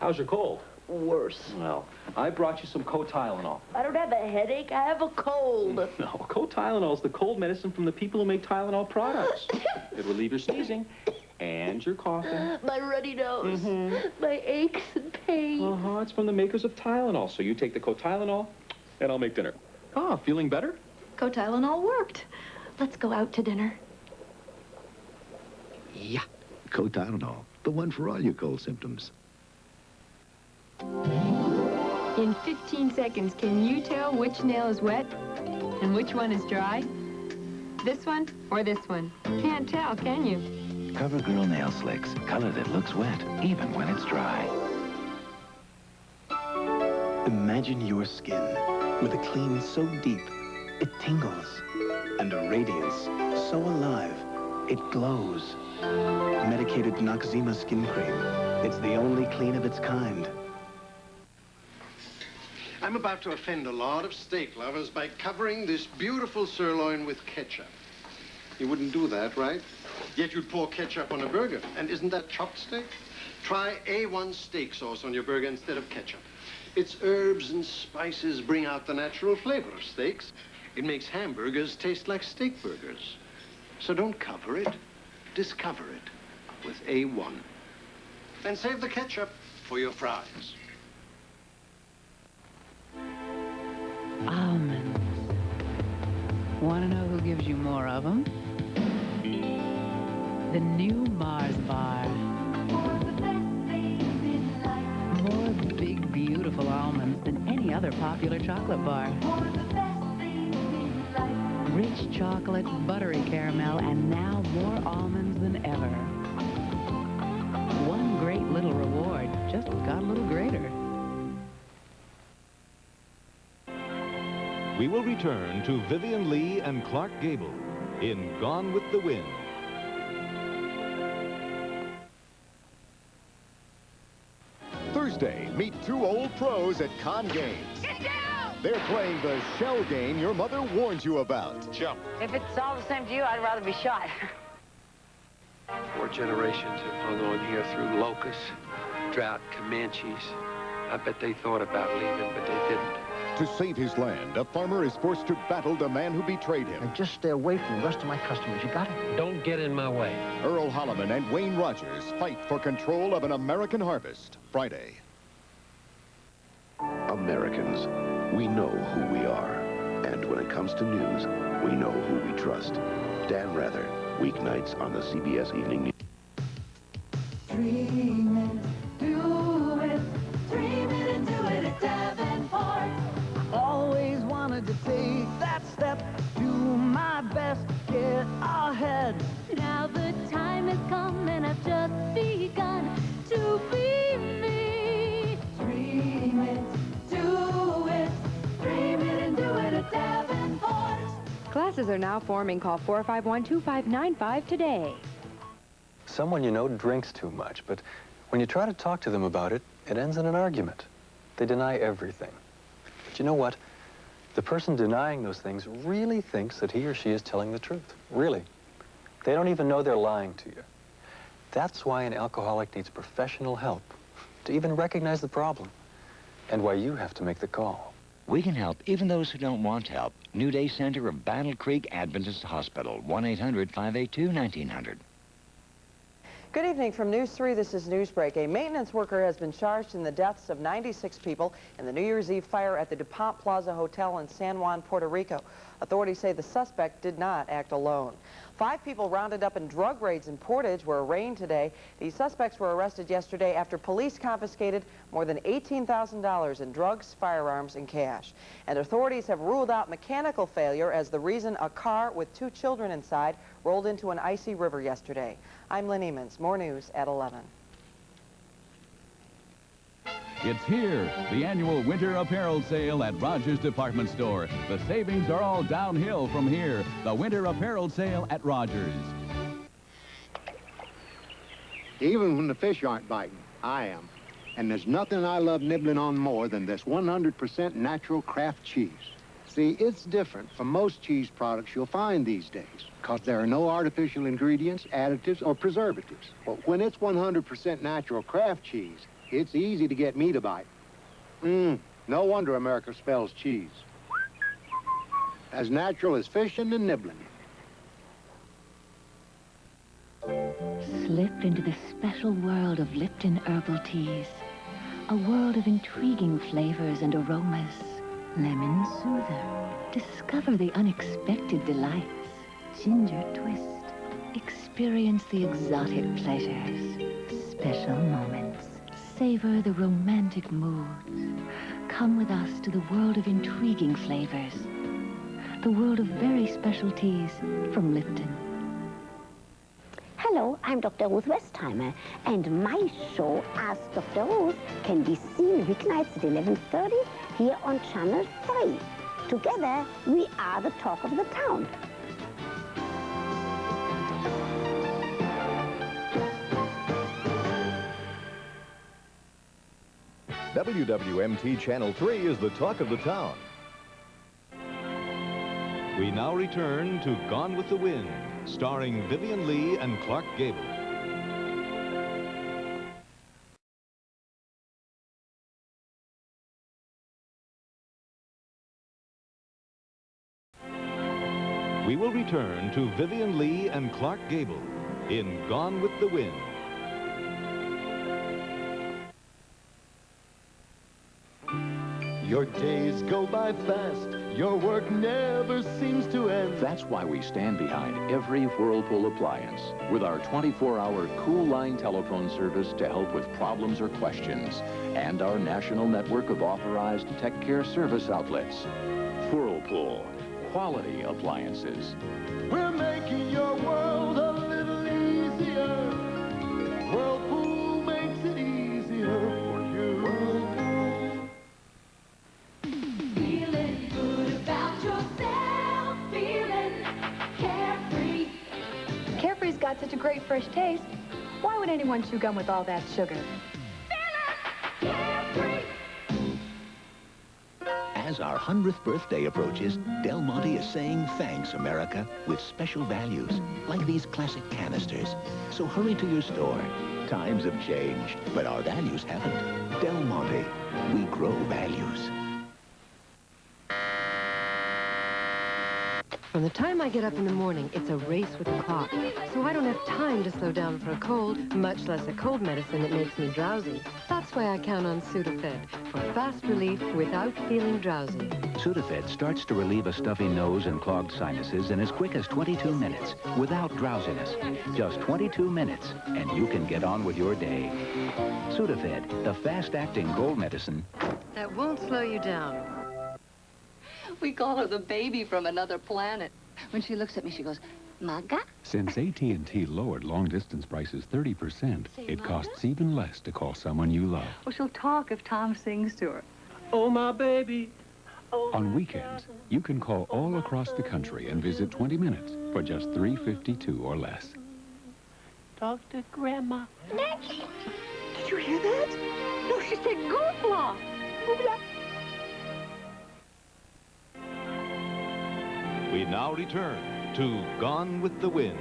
How's your cold? Worse. Well, I brought you some Tylenol. I don't have a headache. I have a cold. No, Tylenol is the cold medicine from the people who make Tylenol products. It will relieve your sneezing and your coughing. My runny nose. My aches and pains. It's from the makers of Tylenol. So you take the Tylenol, and I'll make dinner. Feeling better? Tylenol worked. Let's go out to dinner. Yeah, Tylenol, the one for all your cold symptoms. In 15 seconds, can you tell which nail is wet and which one is dry? This one or this one? Can't tell, can you? CoverGirl Nail Slicks, color that looks wet, even when it's dry. Imagine your skin with a clean so deep, it tingles, and a radiance so alive, it glows. Medicated Noxzema Skin Cream. It's the only clean of its kind. I'm about to offend a lot of steak lovers by covering this beautiful sirloin with ketchup. You wouldn't do that, right? Yet you'd pour ketchup on a burger. And isn't that chopped steak? Try A1 steak sauce on your burger instead of ketchup. Its herbs and spices bring out the natural flavor of steaks. It makes hamburgers taste like steak burgers. So don't cover it, discover it with A1. And save the ketchup for your fries. Almonds. Want to know who gives you more of them? The new Mars bar. More big, beautiful almonds than any other popular chocolate bar. Rich chocolate, buttery caramel, and now more almonds than ever. One great little reward just got a little greater. We will return to Vivian Leigh and Clark Gable in Gone with the Wind. Thursday, meet two old pros at Con Games. Get down! They're playing the shell game your mother warned you about. Jump. If it's all the same to you, I'd rather be shot. 4 generations have hung on here through locusts, drought, Comanches. I bet they thought about leaving, but they didn't. To save his land, a farmer is forced to battle the man who betrayed him. And just stay away from the rest of my customers. You got it? Don't get in my way. Earl Holliman and Wayne Rogers fight for control of an American harvest. Friday. Americans, we know who we are. And when it comes to news, we know who we trust. Dan Rather, weeknights on the CBS Evening News. Dream it, do it, dream it and do it at Davenport. Always wanted to take that step, do my best, get ahead. Now the time has come and I've just begun to be me. Dream it, do it, dream it and do it at Davenport. Classes are now forming. Call 451-2595 today. Someone you know drinks too much, but when you try to talk to them about it, it ends in an argument. They deny everything. But you know what? The person denying those things really thinks that he or she is telling the truth. Really. They don't even know they're lying to you. That's why an alcoholic needs professional help to even recognize the problem, and why you have to make the call. We can help even those who don't want help. New Day Center of Battle Creek Adventist Hospital, 1-800-582-1900. Good evening from News 3. This is Newsbreak. A maintenance worker has been charged in the deaths of 96 people in the New Year's Eve fire at the DuPont Plaza Hotel in San Juan, Puerto Rico. Authorities say the suspect did not act alone. 5 people rounded up in drug raids in Portage were arraigned today. These suspects were arrested yesterday after police confiscated more than $18,000 in drugs, firearms, and cash. And authorities have ruled out mechanical failure as the reason a car with 2 children inside rolled into an icy river yesterday. I'm Lynn Emons. More news at 11. It's here, the annual winter apparel sale at Rogers Department Store. The savings are all downhill from here. The winter apparel sale at Rogers. Even when the fish aren't biting, I am. And there's nothing I love nibbling on more than this 100% natural Kraft cheese. See, it's different from most cheese products you'll find these days, because there are no artificial ingredients, additives, or preservatives. But when it's 100% natural Kraft cheese, It's easy to get me to bite. No wonder America spells cheese. As natural as fishing and nibbling. Slip into the special world of Lipton herbal teas. A world of intriguing flavors and aromas. Lemon soother. Discover the unexpected delights. Ginger twist. Experience the exotic pleasures. Special moments. Savor the romantic moods. Come with us to the world of intriguing flavors. The world of very special teas from Lipton. Hello, I'm Dr. Ruth Westheimer, and my show, Ask Dr. Ruth, can be seen weeknights at 11:30 here on Channel 3. Together, we are the talk of the town. WWMT Channel 3 is the talk of the town. We now return to Gone with the Wind, starring Vivian Lee and Clark Gable. We will return to Vivian Lee and Clark Gable in Gone with the Wind. Your days go by fast. Your work never seems to end. That's why we stand behind every Whirlpool appliance with our 24-hour Cool Line telephone service to help with problems or questions, and our national network of authorized tech care service outlets. Whirlpool, quality appliances. We're making your world a little easier. Whirlpool makes it easier for you. Whirlpool. Feeling good about yourself, feeling carefree. Carefree's got such a great fresh taste. Why would anyone chew gum with all that sugar? Carefree. As our 100th birthday approaches, Del Monte is saying thanks, America, with special values, like these classic canisters. So hurry to your store. Times have changed, but our values haven't. Del Monte, we grow values. From the time I get up in the morning, it's a race with the clock. So I don't have time to slow down for a cold, much less a cold medicine that makes me drowsy. That's why I count on Sudafed for fast relief without feeling drowsy. Sudafed starts to relieve a stuffy nose and clogged sinuses in as quick as 22 minutes, without drowsiness. Just 22 minutes, and you can get on with your day. Sudafed, the fast-acting cold medicine. That won't slow you down. We call her the baby from another planet. When she looks at me, she goes, Maga? Since AT&T lowered long-distance prices 30%, it costs even less to call someone you love. Well, she'll talk if Tom sings to her. Oh, my baby. On weekends, you can call all across the country and visit 20 minutes for just $3.52 or less. Talk to Grandma. Maggie, did you hear that? No, she said goobla. Goobla. We now return to Gone with the Wind.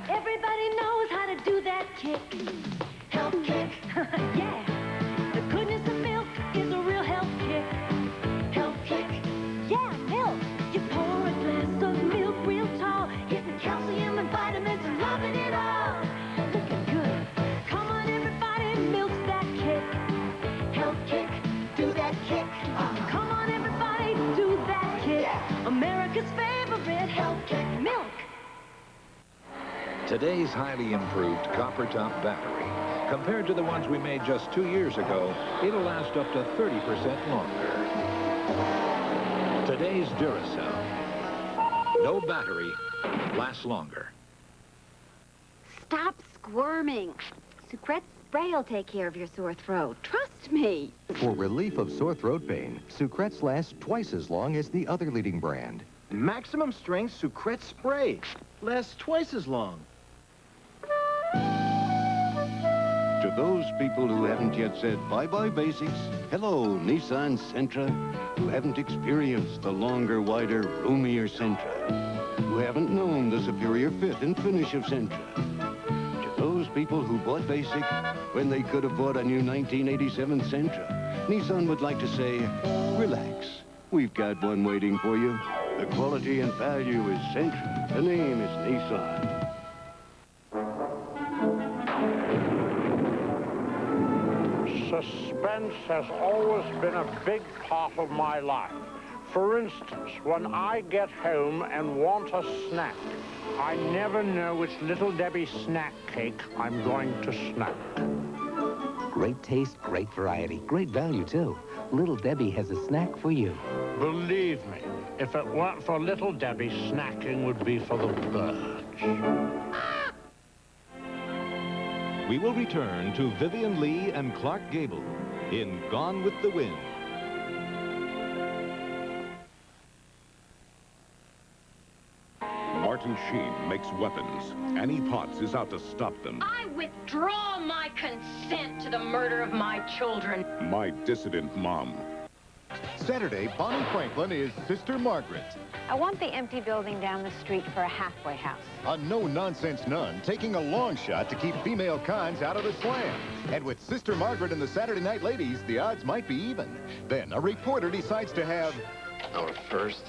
Everybody knows how to do that kick. Health kick. Yeah. The goodness of milk is a real health kick. Health kick. Yeah, milk. You pour a glass of milk real tall, hitting calcium and vitamins and loving it all. Looking good. Come on, everybody, milk's that kick. Health kick. Do that kick. Come on, everybody, do that kick. America's favorite health kick. Milk. Today's highly improved copper-top battery, compared to the ones we made just 2 years ago, it'll last up to 30% longer. Today's Duracell. No battery lasts longer. Stop squirming. Sucret spray will take care of your sore throat. Trust me. For relief of sore throat pain, Sucrets lasts twice as long as the other leading brand. Maximum strength Sucrete spray. Lasts twice as long. To those people who haven't yet said bye-bye basics, hello, Nissan Sentra, who haven't experienced the longer, wider, roomier Sentra, who haven't known the superior fit and finish of Sentra. To those people who bought basic when they could have bought a new 1987 Sentra, Nissan would like to say, relax. We've got one waiting for you. The quality and value is Sentra. The name is Nissan. Suspense has always been a big part of my life. For instance, when I get home and want a snack, I never know which Little Debbie snack cake I'm going to snack. Great taste, great variety, great value, too. Little Debbie has a snack for you. Believe me, if it weren't for Little Debbie, snacking would be for the birds. We will return to Vivian Lee and Clark Gable in Gone with the Wind. Martin Sheen makes weapons. Annie Potts is out to stop them. I withdraw my consent to the murder of my children. My dissident mom. Saturday, Bonnie Franklin is Sister Margaret. I want the empty building down the street for a halfway house. A no-nonsense nun taking a long shot to keep female cons out of the slam. And with Sister Margaret and the Saturday Night Ladies, the odds might be even. Then a reporter decides to have our first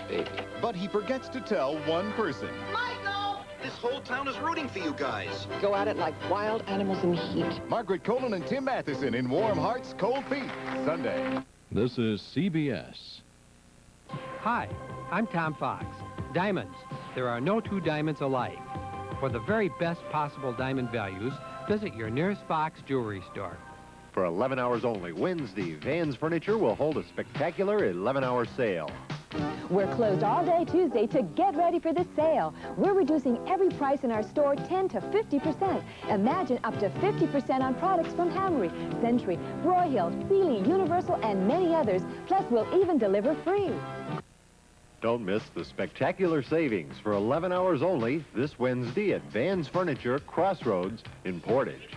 baby. But he forgets to tell one person. Michael! This whole town is rooting for you guys. Go at it like wild animals in heat. Margaret Colin and Tim Matheson in Warm Hearts, Cold Feet, Sunday. This is CBS. Hi, I'm Tom Fox. Diamonds. There are no two diamonds alike. For the very best possible diamond values, visit your nearest Fox jewelry store. For 11 hours only, Wednesday, Vans Furniture will hold a spectacular 11-hour sale. We're closed all day Tuesday to get ready for this sale. We're reducing every price in our store 10 to 50%. Imagine up to 50% on products from Hammery, Century, Broyhill, Sealy, Universal, and many others. Plus, we'll even deliver free. Don't miss the spectacular savings for 11 hours only this Wednesday at Vans Furniture, Crossroads in Portage.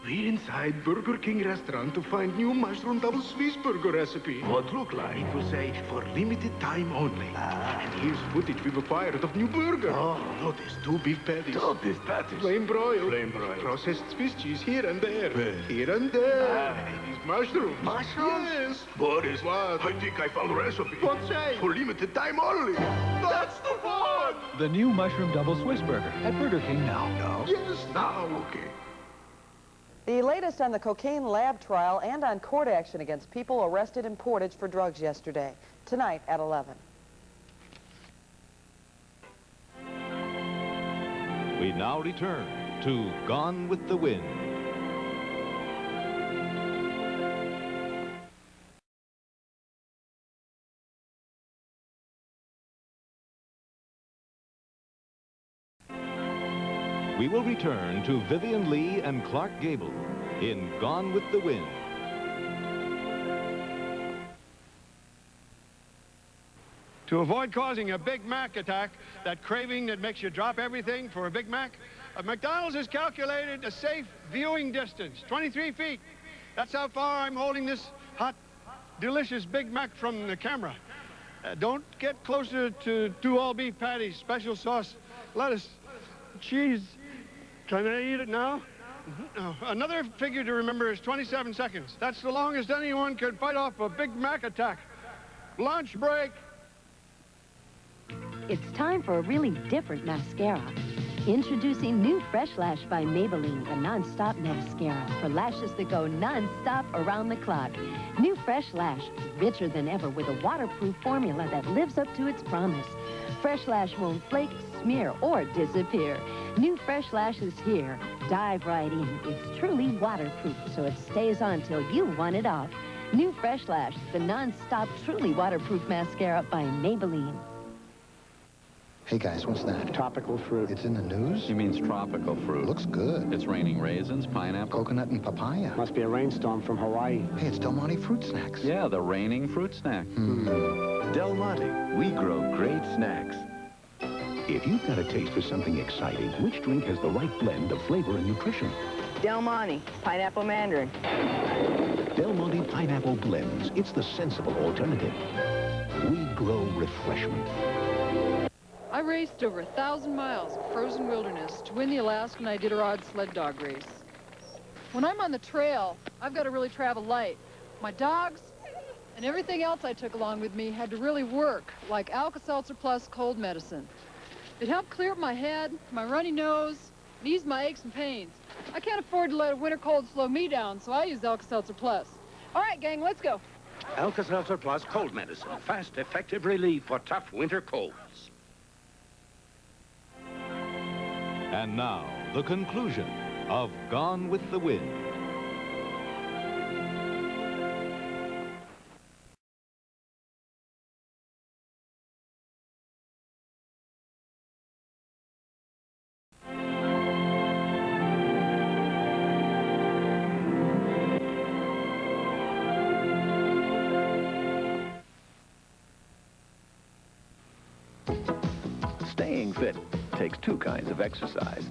We're inside Burger King restaurant to find new mushroom double Swiss burger recipe. What look like? It will say, for limited time only. And here's footage we've acquired of new burger. Oh, notice 2 beef patties. 2 beef patties. Plain broiled. Plain broiled. Processed Swiss cheese here and there. Where? Here and there. It is mushrooms. Mushrooms? Yes. Boris, what? I think I found a recipe. What say? For limited time only. That's the one! The new mushroom double Swiss burger at Burger King now. Now? Yes, now. Okay. The latest on the cocaine lab trial and on court action against people arrested in Portage for drugs yesterday. Tonight at 11. We now return to Gone with the Wind. We will return to Vivian Lee and Clark Gable in Gone with the Wind. To avoid causing a Big Mac attack, that craving that makes you drop everything for a Big Mac, McDonald's has calculated a safe viewing distance, 23 feet. That's how far I'm holding this hot, delicious Big Mac from the camera. Don't get closer to 2 all-beef patties, special sauce, lettuce, cheese. Can I eat it now? No. Another figure to remember is 27 seconds. That's the longest anyone could fight off a Big Mac attack. Lunch break. It's time for a really different mascara. Introducing new Fresh Lash by Maybelline, the non-stop mascara for lashes that go non-stop around the clock. New Fresh Lash, richer than ever with a waterproof formula that lives up to its promise. Fresh Lash won't flake, smear, or disappear. New Fresh Lash is here. Dive right in. It's truly waterproof, so it stays on till you want it off. New Fresh Lash, the non-stop, truly waterproof mascara by Maybelline. Hey, guys, what's that? Tropical fruit. It's in the news? He means tropical fruit. Looks good. It's raining raisins, pineapple. Coconut and papaya. Must be a rainstorm from Hawaii. Hey, it's Del Monte Fruit Snacks. Yeah, the raining fruit snack. Del Monte, we grow great snacks. If you've got a taste for something exciting, which drink has the right blend of flavor and nutrition? Del Monte, Pineapple Mandarin. Del Monte Pineapple Blends. It's the sensible alternative. We grow refreshment. I raced over 1,000 miles of frozen wilderness to win the Alaskan Iditarod sled dog race. When I'm on the trail, I've got to really travel light. My dogs and everything else I took along with me had to really work, like Alka-Seltzer Plus cold medicine. It helped clear up my head, my runny nose, and ease my aches and pains. I can't afford to let a winter cold slow me down, so I use Alka-Seltzer Plus. All right, gang, let's go. Alka-Seltzer Plus cold medicine. Fast, effective relief for tough winter colds. And now, the conclusion of Gone with the Wind. Staying fit takes two kinds of exercise.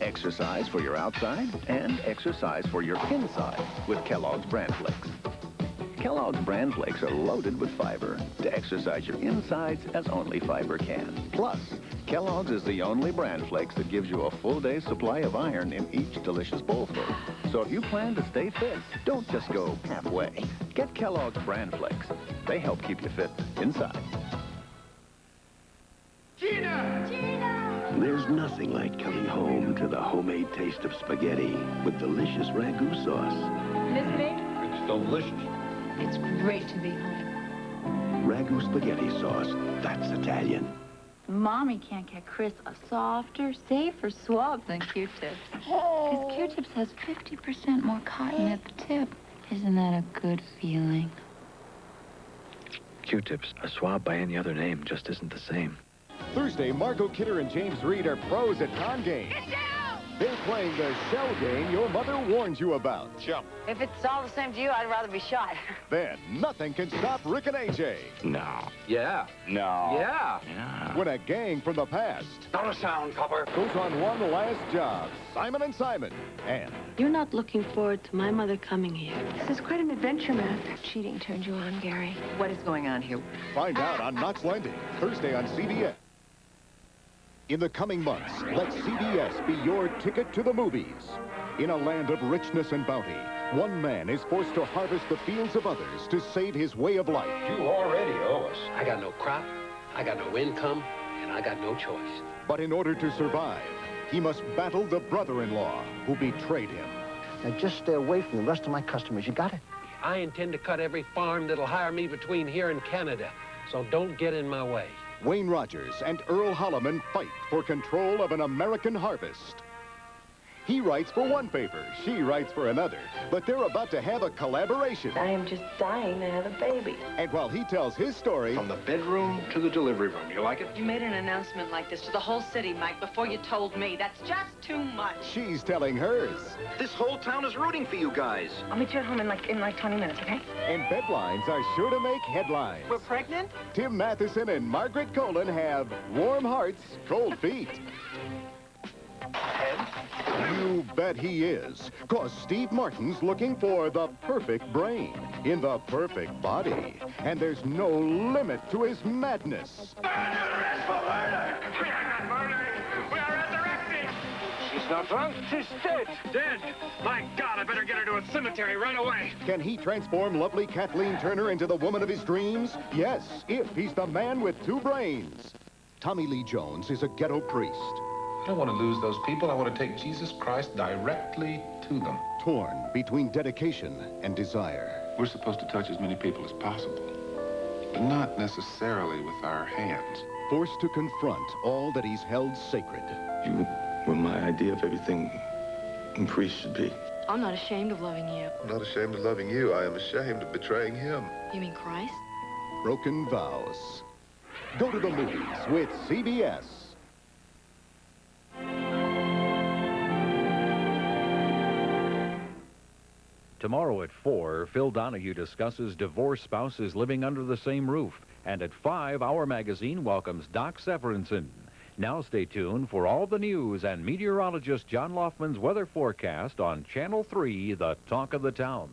Exercise for your outside and exercise for your inside with Kellogg's Bran Flakes. Kellogg's Bran Flakes are loaded with fiber to exercise your insides as only fiber can. Plus, Kellogg's is the only Bran Flakes that gives you a full day's supply of iron in each delicious bowlful. So if you plan to stay fit, don't just go halfway. Get Kellogg's Bran Flakes. They help keep you fit inside. Gina! Gina! There's nothing like coming home to the homemade taste of spaghetti with delicious ragu sauce. Miss me? It's delicious. It's great to be home. Ragu spaghetti sauce, that's Italian. Mommy can't get Chris a softer, safer swab than Q-tips. Because Q-tips has 50% more cotton at the tip. Isn't that a good feeling? Q-tips, a swab by any other name, just isn't the same. Thursday, Margot Kidder and James Reed are pros at con games. They're playing the shell game your mother warned you about. Jump. If it's all the same to you, I'd rather be shot. Then, nothing can stop Rick and AJ. No. Yeah. No. Yeah. When a gang from the past... Not a sound, copper. ...goes on one last job. Simon and Simon. And... You're not looking forward to my mother coming here. This is quite an adventure, man. Cheating turned you on, Gary. What is going on here? Find out on Knots Landing, Thursday on CBS. In the coming months, let CBS be your ticket to the movies. In a land of richness and bounty, one man is forced to harvest the fields of others to save his way of life. You already owe us. I got no crop, I got no income, and I got no choice. But in order to survive, he must battle the brother-in-law who betrayed him. Now just stay away from the rest of my customers. You got it? I intend to cut every farm that'll hire me between here and Canada, so don't get in my way. Wayne Rogers and Earl Holliman fight for control of an American harvest. He writes for one paper, she writes for another, but they're about to have a collaboration. I am just dying to have a baby. And while he tells his story... From the bedroom to the delivery room. You like it? You made an announcement like this to the whole city, Mike, before you told me. That's just too much. She's telling hers. This whole town is rooting for you guys. I'll meet you at home in like 20 minutes, okay? And bedlines are sure to make headlines. We're pregnant? Tim Matheson and Margaret Colin have warm hearts, cold feet. You bet he is, because Steve Martin's looking for the perfect brain in the perfect body. And there's no limit to his madness. She's not drunk, she's dead. Dead? My God, I better get her to a cemetery right away. Can he transform lovely Kathleen Turner into the woman of his dreams? Yes, if he's the man with two brains. Tommy Lee Jones is a ghetto priest. I don't want to lose those people. I want to take Jesus Christ directly to them. Torn between dedication and desire. We're supposed to touch as many people as possible, but not necessarily with our hands. Forced to confront all that he's held sacred. You were my idea of everything a priest should be. I'm not ashamed of loving you. I'm not ashamed of loving you. I am ashamed of betraying him. You mean Christ? Broken vows. Go to the movies with CBS. Tomorrow at 4, Phil Donahue discusses divorced spouses living under the same roof. And at 5, Our Magazine welcomes Doc Severinsen. Now stay tuned for all the news and meteorologist John Loftman's weather forecast on Channel 3, the talk of the town.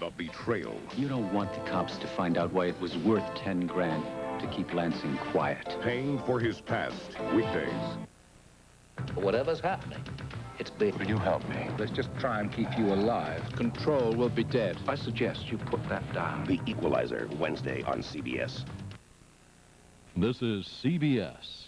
The betrayal. You don't want the cops to find out why it was worth 10 grand to keep Lansing quiet. Paying for his past. Weekdays. Whatever's happening, it's big. Will you help me? Let's just try and keep you alive. Control will be dead. I suggest you put that down. The Equalizer, Wednesday on CBS. This is CBS.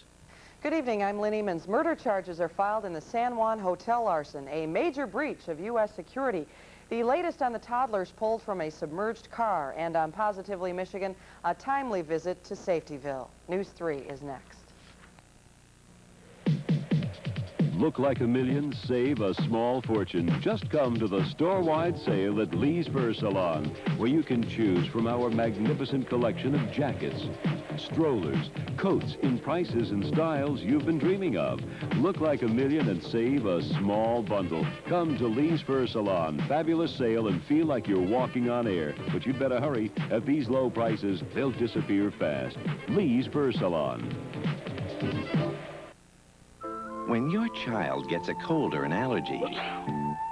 Good evening, I'm Lynn Eamons. Murder charges are filed in the San Juan hotel arson, a major breach of U.S. security. The latest on the toddlers pulled from a submerged car, and on Positively Michigan, a timely visit to Safetyville. News 3 is next. Look like a million, save a small fortune. Just come to the store-wide sale at Lee's Fur Salon, where you can choose from our magnificent collection of jackets, strollers, coats in prices and styles you've been dreaming of. Look like a million and save a small bundle. Come to Lee's Fur Salon. Fabulous sale and feel like you're walking on air. But you'd better hurry. At these low prices, they'll disappear fast. Lee's Fur Salon. When your child gets a cold or an allergy,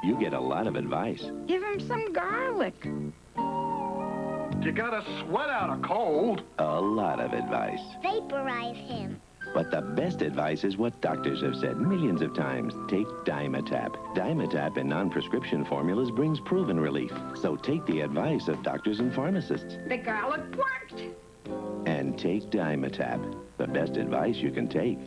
you get a lot of advice. Give him some garlic. You gotta sweat out a cold. A lot of advice. Vaporize him. But the best advice is what doctors have said millions of times. Take Dimetap. Dimetap in non-prescription formulas brings proven relief. So take the advice of doctors and pharmacists. The garlic worked. And take Dimetap. The best advice you can take.